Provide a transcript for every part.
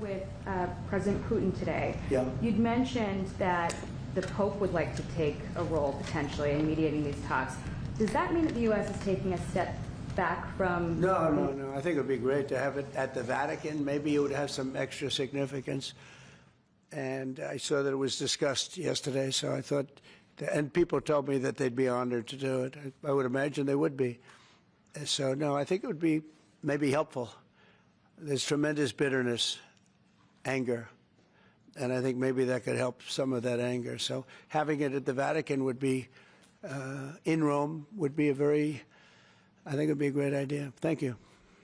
spoke with President Putin today, Yeah. you'd mentioned that the Pope would like to take a role potentially in mediating these talks. Does that mean that the U.S. is taking a step back from... No. I think it would be great to have it at the Vatican. Maybe it would have some extra significance. And I saw that it was discussed yesterday, so I thought, and people told me that they'd be honored to do it. I would imagine they would be. So, no, I think it would be maybe helpful. There's tremendous bitterness, anger, and I think maybe that could help some of that anger. So having it at the Vatican would be, in Rome, would be a very, I think it would be a great idea. Thank you.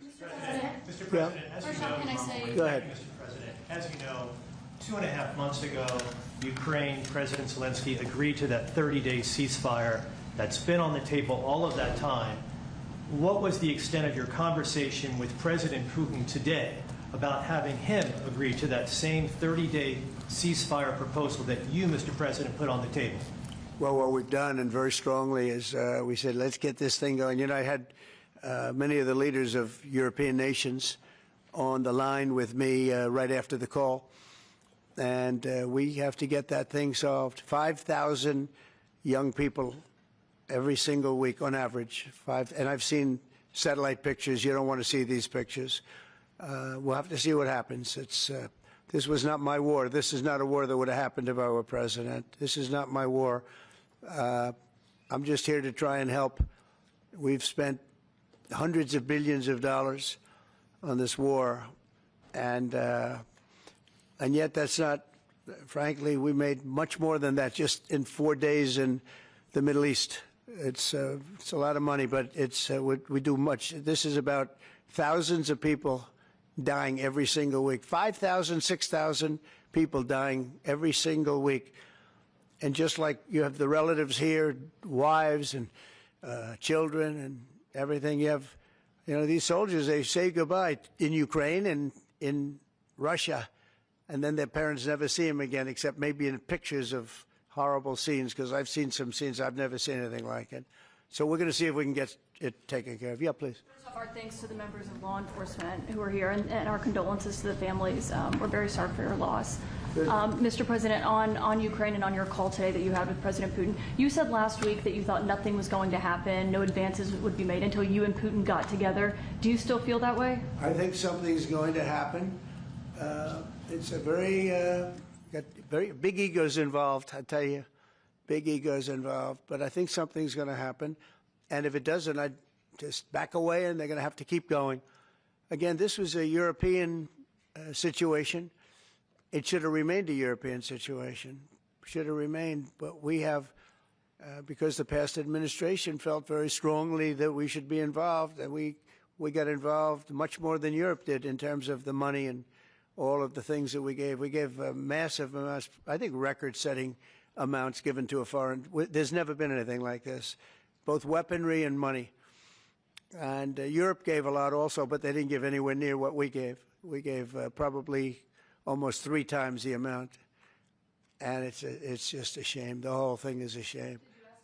Mr. President, as you know, can I say... Go ahead. Mr. President, as you know, 2.5 months ago, Ukraine President Zelensky agreed to that 30-day ceasefire that's been on the table all of that time. What was the extent of your conversation with President Putin today about having him agree to that same 30-day ceasefire proposal that you, Mr. President, put on the table? Well, what we've done, and very strongly, is we said, let's get this thing going. You know, I had many of the leaders of European nations on the line with me right after the call, and we have to get that thing solved. 5,000 young people every single week on average. And I've seen satellite pictures. You don't want to see these pictures. We'll have to see what happens. This was not my war. This is not a war that would have happened if I were president. This is not my war. I'm just here to try and help. We've spent hundreds of billions of dollars on this war, and yet that's not, frankly, we made much more than that just in 4 days in the Middle East. It's a lot of money, but we do much. This is about thousands of people dying every single week. 5,000, 6,000 people dying every single week. And just like you have the relatives here, wives and children and everything, you have, these soldiers, they say goodbye in Ukraine and in Russia, and then their parents never see them again, except maybe in pictures of horrible scenes, because I've seen some scenes, I've never seen anything like it. So we're going to see if we can get it taken care of. Yeah, please. First off, our thanks to the members of law enforcement who are here, and our condolences to the families. We're very sorry for your loss. Mr. President, on Ukraine and on your call today that you had with President Putin, you said last week that you thought nothing was going to happen, no advances would be made until you and Putin got together. Do you still feel that way? I think something's going to happen. It's a got very big egos involved, I tell you. Big egos involved. But I think something's going to happen. And if it doesn't, I'd just back away, and they're going to have to keep going. Again, this was a European situation. It should have remained a European situation. Should have remained. But we have, because the past administration felt very strongly that we should be involved, and we got involved much more than Europe did in terms of the money and all of the things that we gave. We gave massive amounts, I think record-setting amounts given to a foreign. There's never been anything like this, both weaponry and money. And Europe gave a lot also, but they didn't give anywhere near what we gave. We gave probably almost 3 times the amount. And it's just a shame. The whole thing is a shame.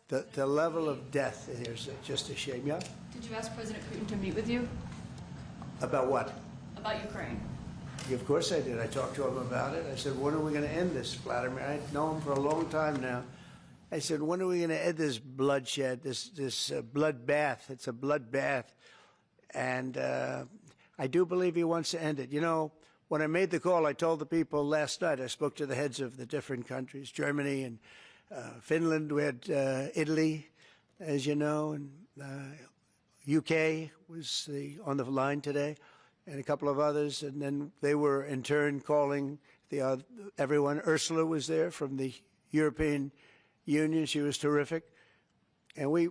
The level of death here is just a shame. Yeah? Did you ask President Putin to meet with you? About what? About Ukraine. Of course I did. I talked to him about it. I said, when are we going to end this, Vladimir? I've known him for a long time now. I said, when are we going to end this bloodshed, this bloodbath? It's a bloodbath. And I do believe he wants to end it. You know, when I made the call, I told the people last night, I spoke to the heads of the different countries, Germany and Finland. We had Italy, as you know, and UK was on the line today, and a couple of others. And then they were, in turn, calling everyone. Ursula was there from the European Union. She was terrific. And we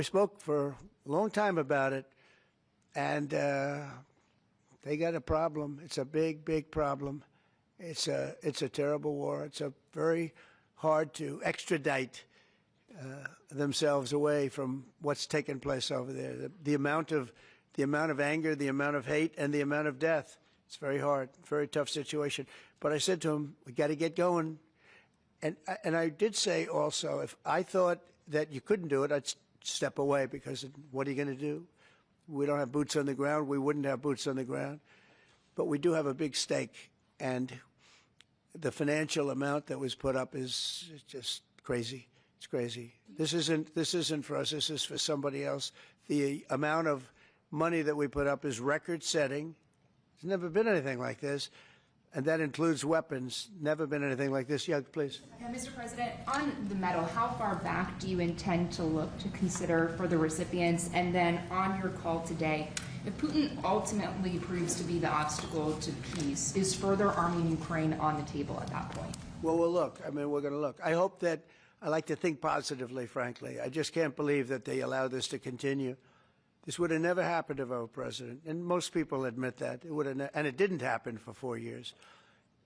spoke for a long time about it. And they got a problem. It's a big, big problem. It's a terrible war. It's a very hard to extradite themselves away from what's taken place over there. The amount of anger, the amount of hate, and the amount of death. It's very hard, very tough situation. But I said to him, we got to get going. And I did say also, if I thought that you couldn't do it, I'd step away, because what are you going to do? We don't have boots on the ground. We wouldn't have boots on the ground. But we do have a big stake and the financial amount that was put up is just crazy. It's crazy. This isn't for us. This is for somebody else. The amount of money that we put up is record-setting. There's never been anything like this, and that includes weapons. Never been anything like this. Yeah, please. Mr. President, on the medal, how far back do you intend to look to consider for the recipients? And then on your call today, if Putin ultimately proves to be the obstacle to peace, is further arming Ukraine on the table at that point? Well, we'll look. I mean, we're going to look. I hope that I like to think positively, frankly. I just can't believe that they allow this to continue. This would have never happened if I were president, and most people admit that. It would have, and it didn't happen for 4 years.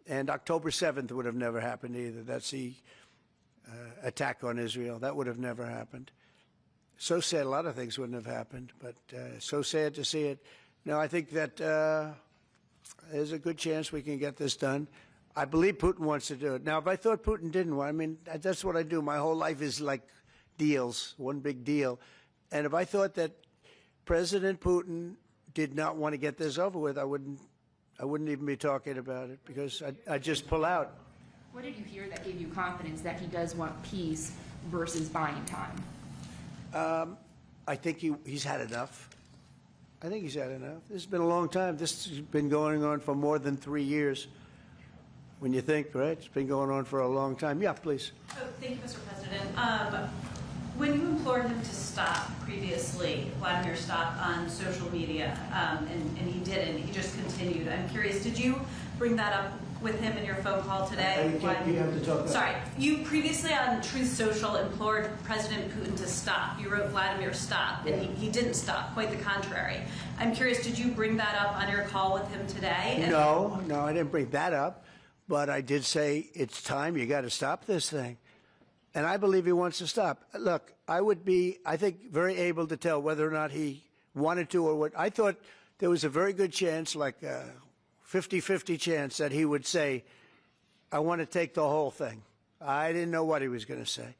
And October 7th would have never happened either. That's the attack on Israel. That would have never happened. So sad, a lot of things wouldn't have happened, but so sad to see it. No, I think that there's a good chance we can get this done. I believe Putin wants to do it. Now, if I thought Putin didn't want, I mean, that's what I do. My whole life is like deals, one big deal. And if I thought that President Putin did not want to get this over with, I wouldn't even be talking about it, because I'd just pull out. What did you hear that gave you confidence that he does want peace versus buying time? I think he's had enough. I think he's had enough. This has been a long time. This has been going on for more than 3 years. When you think, right? It's been going on for a long time. Yeah, please. Oh, thank you, Mr. President. When you implored him to stop previously, Vladimir stopped on social media, and he didn't. He just continued. I'm curious, did you bring that up with him in your phone call today? You have to talk about. Sorry. You previously on Truth Social implored President Putin to stop. You wrote Vladimir stop, and he didn't stop. Quite the contrary. I'm curious, did you bring that up on your call with him today? No, I didn't bring that up. But I did say, it's time, you got to stop this thing. And I believe he wants to stop. Look, I would be, I think, very able to tell whether or not he wanted to or what. I thought there was a very good chance, like a 50-50 chance, that he would say, I want to take the whole thing. I didn't know what he was going to say.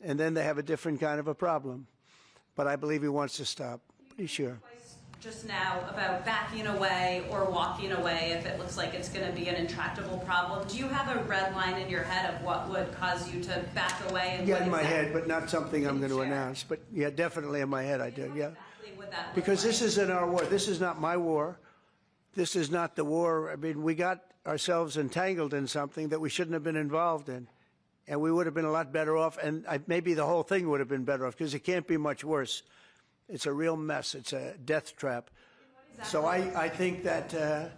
And then they have a different kind of a problem. But I believe he wants to stop. Pretty sure. Just now about backing away or walking away if it looks like it's going to be an intractable problem. Do you have a red line in your head of what would cause you to back away? And yeah, in my head, but not something I'm going to announce. But yeah, definitely in my head I do, yeah. Exactly would that look because like? This isn't our war. This is not my war. This is not the war. I mean, we got ourselves entangled in something that we shouldn't have been involved in. And we would have been a lot better off, and maybe the whole thing would have been better off, because it can't be much worse. It's a real mess. It's a death trap. So I think that,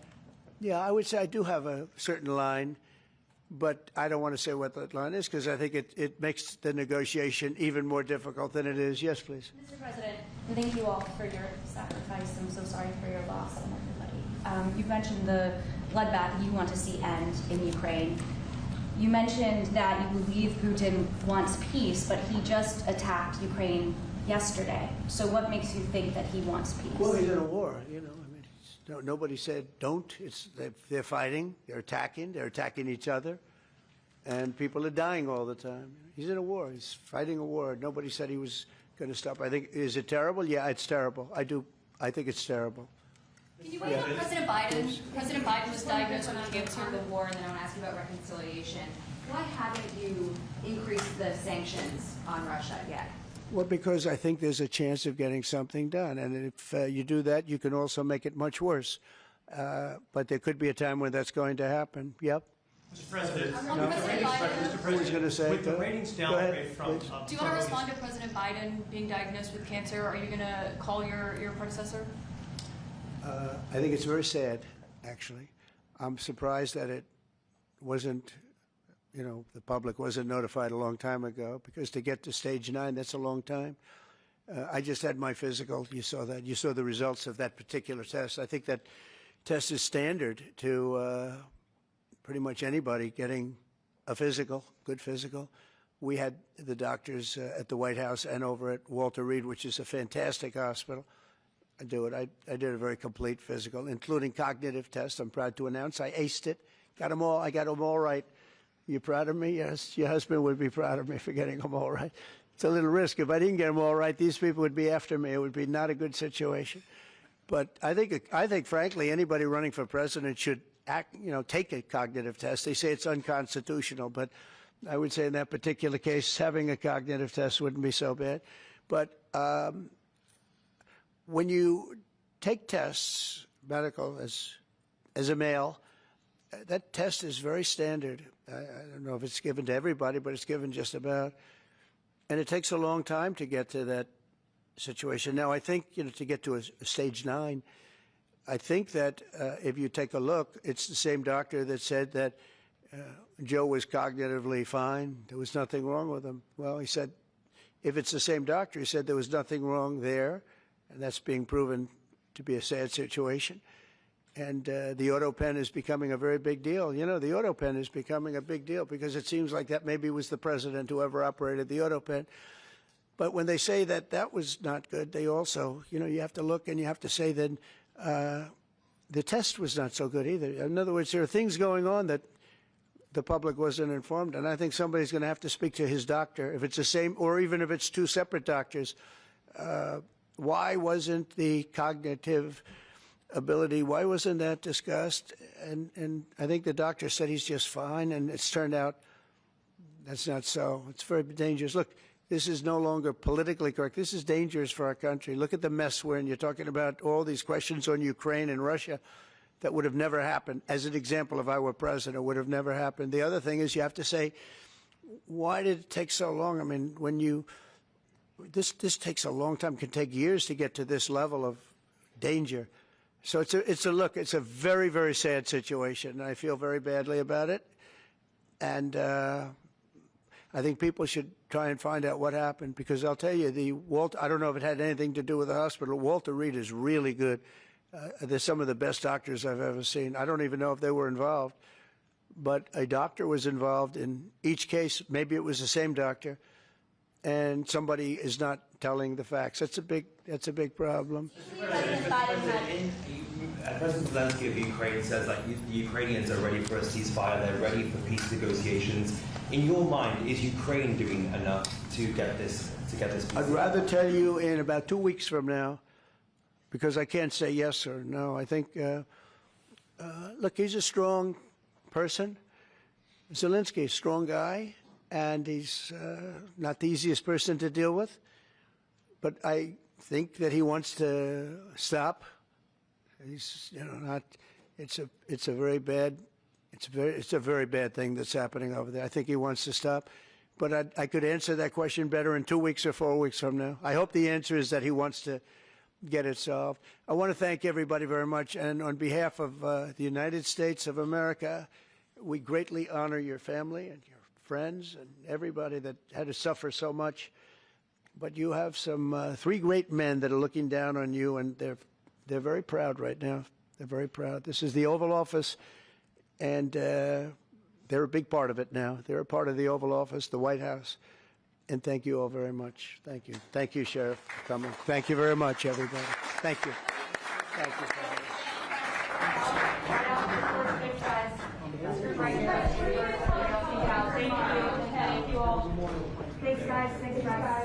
yeah, I would say I do have a certain line, but I don't want to say what that line is, because I think it makes the negotiation even more difficult than it is. Yes, please. Mr. President, thank you all for your sacrifice. I'm so sorry for your loss and everybody. You mentioned the bloodbath you want to see end in Ukraine. You mentioned that you believe Putin wants peace, but he just attacked Ukraine yesterday. So what makes you think that he wants peace? Well, he's in a war, you know. I mean, nobody said don't. They're fighting. They're attacking each other, and people are dying all the time. He's in a war. He's fighting a war. Nobody said he was going to stop. I think, is it terrible? Yeah, it's terrible. I think it's terrible. Can you bring up President Biden? President Biden was diagnosed with cancer. The war, and then I want to ask you about reconciliation. Why haven't you increased the sanctions on Russia yet? Well, because I think there's a chance of getting something done. And if you do that, you can also make it much worse. But there could be a time when that's going to happen. Yep. Mr. President, Who's going to say with the ratings downgrade from... Do you want to respond to President Biden being diagnosed with cancer? Are you going to call your predecessor? I think it's very sad, actually. I'm surprised that it wasn't, you know, the public wasn't notified a long time ago, because to get to stage 9, that's a long time. I just had my physical. You saw that. You saw the results of that particular test. I think that test is standard to pretty much anybody getting a physical, good physical. We had the doctors at the White House and over at Walter Reed, which is a fantastic hospital, do it. I did a very complete physical, including cognitive tests. I'm proud to announce I aced it. Got them all. I got them all right. You proud of me? Yes. Your husband would be proud of me for getting them all right. It's a little risk. If I didn't get them all right, these people would be after me. It would be not a good situation. But I think, frankly, anybody running for president should take a cognitive test. They say it's unconstitutional, but I would say in that particular case, having a cognitive test wouldn't be so bad. But when you take tests, medical, as a male, that test is very standard. I don't know if it's given to everybody, but it's given just about. And it takes a long time to get to that situation. Now, I think, to get to a stage 9, I think that if you take a look, it's the same doctor that said that Joe was cognitively fine. There was nothing wrong with him. Well, he said, if it's the same doctor, he said there was nothing wrong there, and that's being proven to be a sad situation. And the auto pen is becoming a very big deal. The auto pen is becoming a big deal because it seems like that maybe was the president who ever operated the auto pen. But when they say that that was not good, they also, you have to look and you have to say that the test was not so good either. In other words, there are things going on that the public wasn't informed, and I think somebody's going to have to speak to his doctor, if it's the same, or even if it's 2 separate doctors. Why wasn't the cognitive ability, why wasn't that discussed? And I think the doctor said he's just fine, and it's turned out that's not so. It's very dangerous. Look, this is no longer politically correct. This is dangerous for our country. Look at the mess we're in. You're talking about all these questions on Ukraine and Russia that would have never happened. As an example, if I were president, would have never happened. The other thing is you have to say, why did it take so long? I mean, this takes a long time. It can take years to get to this level of danger. So it's a very, very sad situation, and I feel very badly about it. And I think people should try and find out what happened, because I'll tell you, I don't know if it had anything to do with the hospital. Walter Reed is really good. They're some of the best doctors I've ever seen. I don't even know if they were involved, but a doctor was involved in each case. Maybe it was the same doctor, and somebody is not telling the facts. That's a big problem. President Zelensky of Ukraine says the Ukrainians are ready for a ceasefire. They're ready for peace negotiations. In your mind, is Ukraine doing enough to get this peace? I'd rather tell you in about 2 weeks from now, because I can't say yes or no. I think, look, he's a strong person. Zelensky, a strong guy, and he's not the easiest person to deal with. But I think that he wants to stop. He's, not. It's a very bad thing that's happening over there. I think he wants to stop. But I could answer that question better in 2 weeks or 4 weeks from now. I hope the answer is that he wants to get it solved. I want to thank everybody very much. And on behalf of the United States of America, we greatly honor your family and your friends and everybody that had to suffer so much. But you have some 3 great men that are looking down on you, and they're very proud right now. They're very proud. This is the Oval Office, and they're a big part of it now. They're a part of the Oval Office, the White House. And thank you all very much. Thank you. Thank you, Sheriff, for coming. Thank you very much, everybody. Thank you. Thank you. Thank you all. Thanks, guys. Thanks, guys.